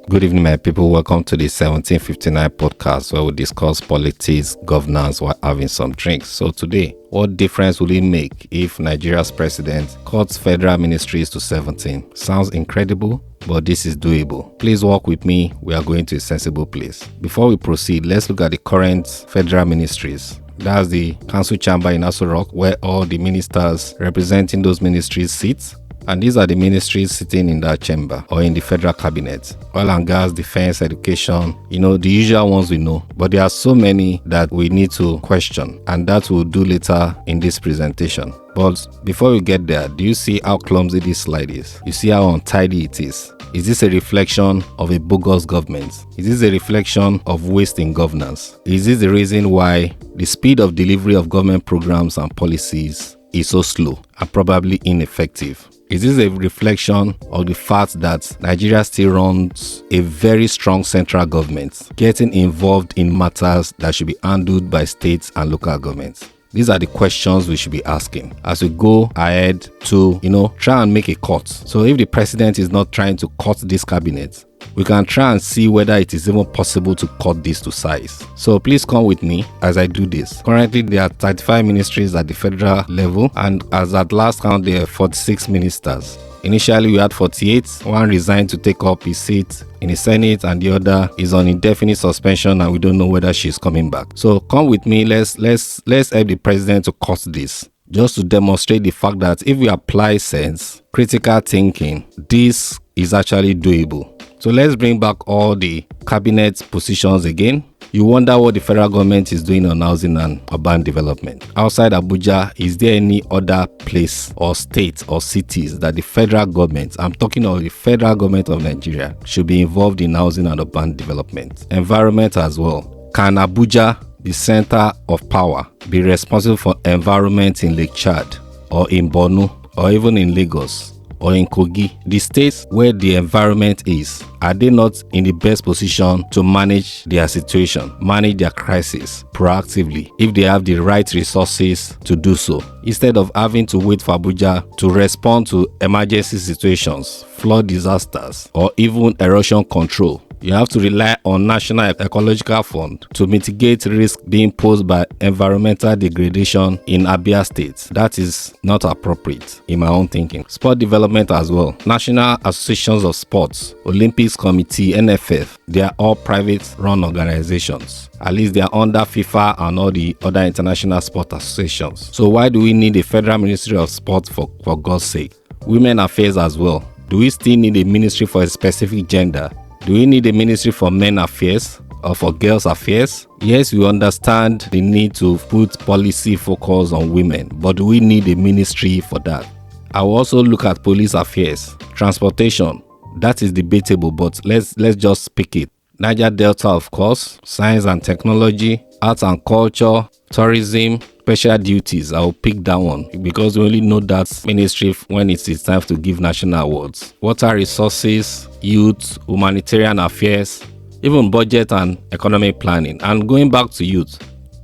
Good evening, my people. Welcome to the 1759 podcast where we discuss politics, governance while having some drinks. So today, what difference will it make if Nigeria's president cuts federal ministries to 17? Sounds incredible, but this is doable. Please walk with me. We are going to a sensible place. Before we proceed, let's look at the current federal ministries. That's the council chamber in Aso Rock, where all the ministers representing those ministries sit. And these are the ministries sitting in that chamber or in the federal cabinet. Oil and gas, defense, education, the usual ones we know. But there are so many that we need to question, and that we'll do later in this presentation. But before we get there, do you see how clumsy this slide is? You see how untidy it is? Is this a reflection of a bogus government? Is this a reflection of waste in governance? Is this the reason why the speed of delivery of government programs and policies is so slow and probably ineffective? Is this a reflection of the fact that Nigeria still runs a very strong central government, getting involved in matters that should be handled by states and local governments? These are the questions we should be asking as we go ahead to, try and make a cut. So if the president is not trying to cut this cabinet, we can try and see whether it is even possible to cut this to size. So please come with me as I do this. Currently, there are 35 ministries at the federal level, and as at last count, there are 46 ministers. Initially, we had 48. One resigned to take up his seat in the Senate, and the other is on indefinite suspension, and we don't know whether she's coming back. So come with me. Let's help the president to cut this, just to demonstrate the fact that if we apply sense, critical thinking, this is actually doable. So let's bring back all the cabinet positions again. You wonder what the federal government is doing on housing and urban development. Outside Abuja, is there any other place or state or cities that the federal government, I'm talking of the federal government of Nigeria, should be involved in housing and urban development? Environment as well. Can Abuja, the center of power, be responsible for environment in Lake Chad or in Borno or even in Lagos or in Kogi? The states where the environment is, are they not in the best position to manage their situation, manage their crisis proactively, if they have the right resources to do so, instead of having to wait for Abuja to respond to emergency situations, flood disasters, or even erosion control? You have to rely on National Ecological Fund to mitigate risk being posed by environmental degradation in Abia State. That is not appropriate in my own thinking. Sport development as well. National Associations of Sports, Olympics Committee, NFF, they are all private run organizations. At least they are under FIFA and all the other international sport associations. So why do we need a Federal Ministry of Sport for God's sake? Women affairs as well. Do we still need a ministry for a specific gender? Do we need a ministry for men affairs or for girls affairs? Yes, we understand the need to put policy focus on women, but do we need a ministry for that? I will also look at police affairs, transportation. That is debatable, but let's just pick it. Niger Delta, of course, science and technology, arts and culture, tourism, special duties. I will pick that one because we only know that ministry when it is time to give national awards. Water resources, youth, humanitarian affairs, even budget and economic planning. And going back to youth,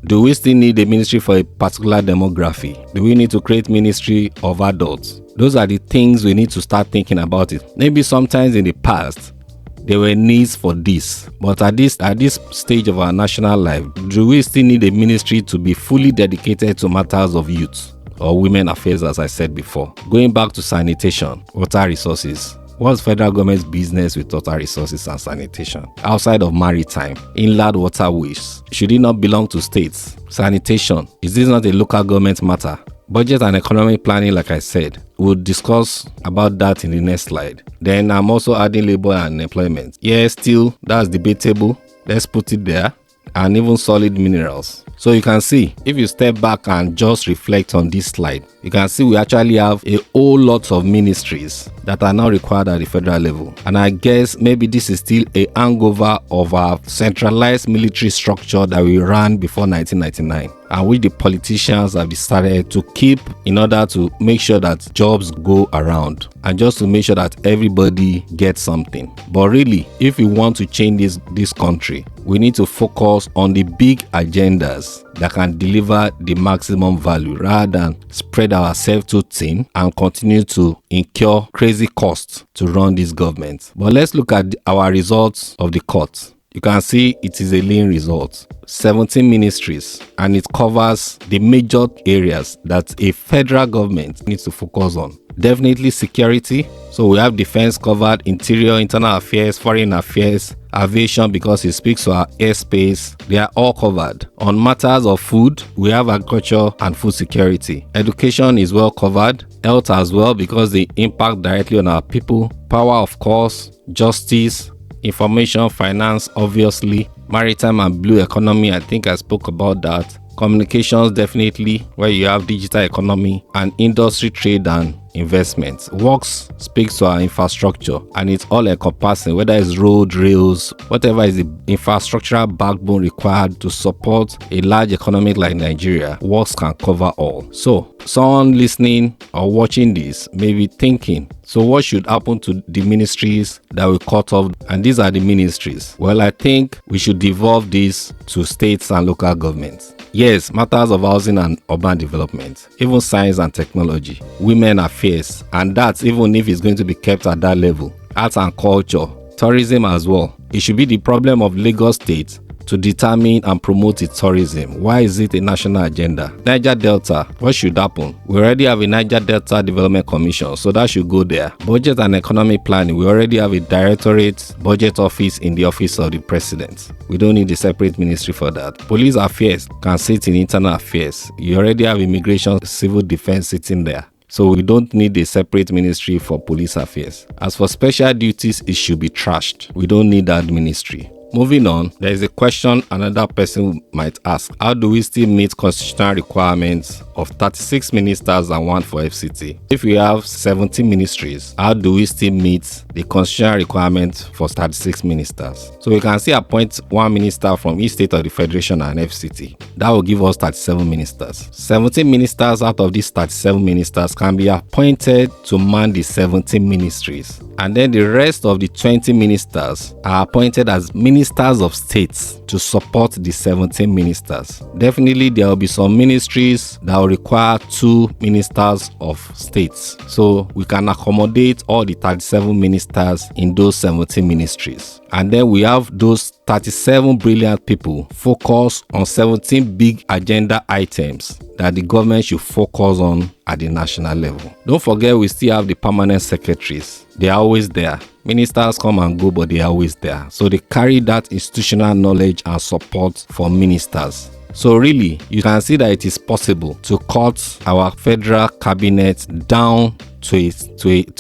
do we still need a ministry for a particular demography? Do we need to create ministry of adults? Those are the things we need to start thinking about it. Maybe sometimes in the past, there were needs for this, but at this stage of our national life, do we still need a ministry to be fully dedicated to matters of youth or women affairs, as I said before? Going back to sanitation, water resources. What's federal government's business with water resources and sanitation? Outside of maritime, inland waterways, should it not belong to states? Sanitation, is this not a local government matter? Budget and economic planning, like I said, we'll discuss about that in the next slide. Then I'm also adding labor and employment. Yeah, still, that's debatable. Let's put it there. And even solid minerals. So you can see, if you step back and just reflect on this slide, you can see we actually have a whole lot of ministries that are now required at the federal level. And I guess maybe this is still a hangover of our centralized military structure that we ran before 1999, and which the politicians have decided to keep in order to make sure that jobs go around and just to make sure that everybody gets something. But really, if we want to change this country, we need to focus on the big agendas areas that can deliver the maximum value rather than spread ourselves too thin and continue to incur crazy costs to run this government. But let's look at our results of the court. You can see it is a lean result. 17 ministries, and it covers the major areas that a federal government needs to focus on. Definitely security. So we have defense covered, interior, internal affairs, foreign affairs, aviation because it speaks to our airspace. They are all covered. On matters of food, we have agriculture and food security. Education is well covered. Health as well because they impact directly on our people. Power, of course. Justice, information, finance, obviously. Maritime and blue economy, I think I spoke about that. Communications, definitely, where you have digital economy, and industry, trade and investments. Works speaks to our infrastructure, and it's all encompassing, whether it's road, rails, whatever is the infrastructural backbone required to support a large economy like Nigeria. Works can cover all. So someone listening or watching this may be thinking, so what should happen to the ministries that we cut off? And these are the ministries. Well, I think we should devolve this to states and local governments. Yes, matters of housing and urban development, even science and technology, women affairs, and that's even if it's going to be kept at that level. Arts and culture, tourism as well. It should be the problem of Lagos State to determine and promote its tourism. Why is it a national agenda? Niger Delta, what should happen? We already have a Niger Delta Development Commission, so that should go there. Budget and economic planning, we already have a directorate budget office in the office of the president. We don't need a separate ministry for that. Police affairs can sit in internal affairs. You already have immigration, civil defense sitting there. So we don't need a separate ministry for police affairs. As for special duties, it should be trashed. We don't need that ministry. Moving on, there is a question another person might ask. How do we still meet constitutional requirements of 36 ministers and 1 for FCT? If we have 17 ministries, how do we still meet the constitutional requirement for 36 ministers? So we can still appoint 1 minister from each state of the Federation and FCT. That will give us 37 ministers. 17 ministers out of these 37 ministers can be appointed to man the 17 ministries. And then the rest of the 20 ministers are appointed as ministers of states to support the 17 ministers. Definitely there will be some ministries that will require 2 ministers of states. So we can accommodate all the 37 ministers in those 17 ministries. And then we have those 37 brilliant people focus on 17 big agenda items that the government should focus on at the national level. Don't forget, we still have the permanent secretaries. They are always there. Ministers come and go, but they are always there. So they carry that institutional knowledge and support for ministers. So really, you can see that it is possible to cut our federal cabinet down to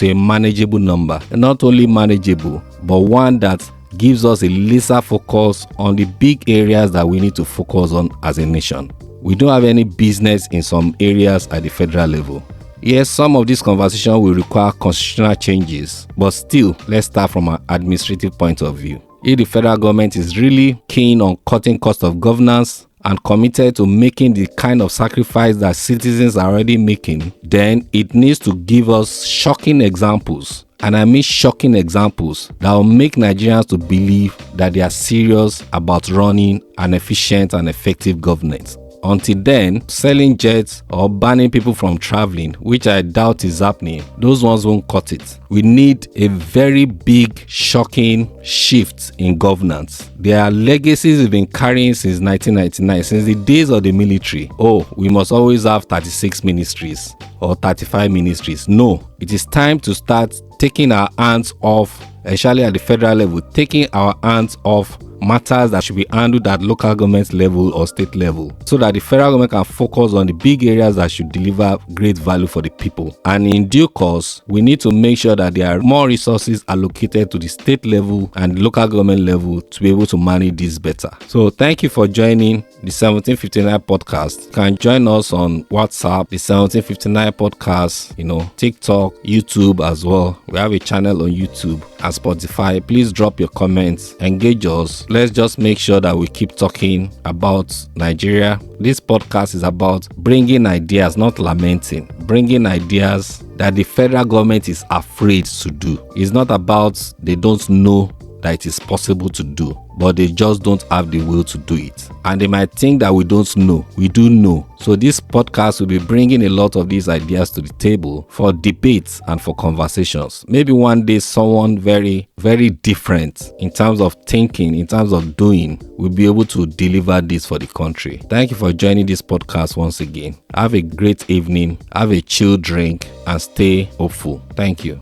a manageable number. And not only manageable, but one that gives us a laser focus on the big areas that we need to focus on as a nation. We don't have any business in some areas at the federal level. Yes, some of this conversation will require constitutional changes, but still, let's start from an administrative point of view. If the federal government is really keen on cutting cost of governance and committed to making the kind of sacrifice that citizens are already making, then it needs to give us shocking examples. And I mean shocking examples that will make Nigerians to believe that they are serious about running an efficient and effective governance. Until then, selling jets or banning people from traveling, which I doubt is happening, those ones won't cut it. We need a very big, shocking shift in governance. There are legacies we've been carrying since 1999, since the days of the military. Oh, we must always have 36 ministries or 35 ministries. No, it is time to start taking our hands off, especially at the federal level, taking our hands off matters that should be handled at local government level or state level, so that the federal government can focus on the big areas that should deliver great value for the people. And in due course, we need to make sure that there are more resources allocated to the state level and local government level to be able to manage this better. So thank you for joining the 1759 podcast. You can join us on WhatsApp, the 1759 podcast, TikTok, YouTube as well. We have a channel on YouTube and Spotify. Please drop your comments, engage us. Let's just make sure that we keep talking about Nigeria. This podcast is about bringing ideas, not lamenting. Bringing ideas that the federal government is afraid to do. It's not about they don't know that it is possible to do, but they just don't have the will to do it. And they might think that we don't know. We do know. So this podcast will be bringing a lot of these ideas to the table for debates and for conversations. Maybe one day someone very, very different in terms of thinking, in terms of doing, will be able to deliver this for the country. Thank you for joining this podcast once again. Have a great evening, have a chill drink, and stay hopeful. Thank you.